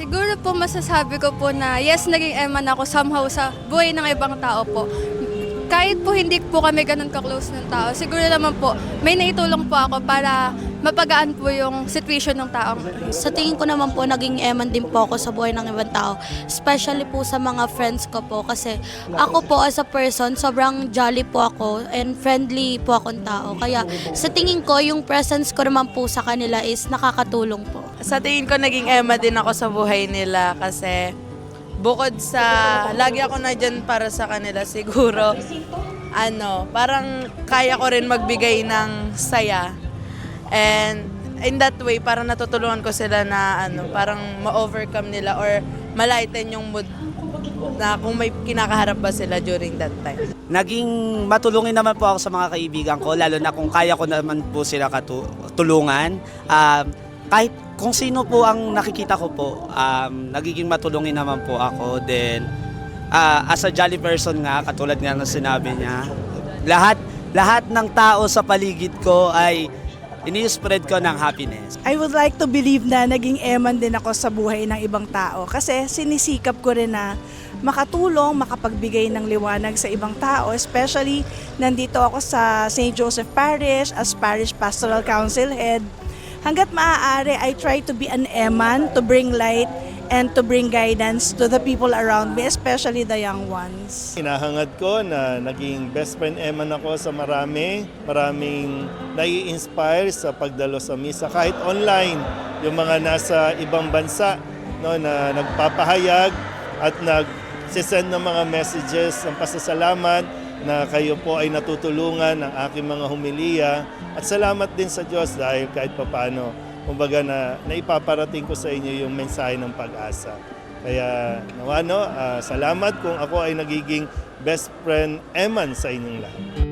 Siguro po masasabi ko po na yes, naging eman ako somehow sa buhay ng ibang tao po. Kahit po hindi po kami ganun ka-close ng tao, siguro naman po may naitulong po ako para mapagaan po yung situation ng taong. Sa tingin ko naman po, naging eman din po ako sa buhay ng ibang tao. Especially po sa mga friends ko po. Kasi ako po as a person, sobrang jolly po ako and friendly po akong tao. Kaya sa tingin ko, yung presence ko naman po sa kanila is nakakatulong po. Sa tingin ko naging ema din ako sa buhay nila kasi bukod sa lagi ako na dyan para sa kanila siguro, parang kaya ko rin magbigay ng saya. And in that way, parang natutulungan ko sila na parang ma-overcome nila or ma-lighten yung mood na kung may kinakaharap ba sila during that time. Naging matulungin naman po ako sa mga kaibigan ko, lalo na kung kaya ko naman po sila tulungan. Kahit kung sino po ang nakikita ko po, nagiging matulungin naman po ako. Then, as a jolly person nga, katulad nga ng sinabi niya, lahat ng tao sa paligid ko ay ini-spread ko ng happiness. I would like to believe na naging eman din ako sa buhay ng ibang tao kasi sinisikap ko rin na makatulong, makapagbigay ng liwanag sa ibang tao. Especially, nandito ako sa St. Joseph Parish as Parish Pastoral Council Head. Hanggat maaari, I try to be an eman to bring light and to bring guidance to the people around me, especially the young ones. Hinahangad ko na naging best friend eman ako sa maraming nai-inspire sa pagdalo sa misa. Kahit online, yung mga nasa ibang bansa na nagpapahayag at nagsisend ng mga messages ng pasasalamat na kayo po ay natutulungan ng aking mga humiliya. At salamat din sa Diyos dahil kahit papano, kumbaga na naipaparating ko sa inyo yung mensahe ng pag-asa. Kaya salamat kung ako ay nagiging best friend eman sa inyong lahat.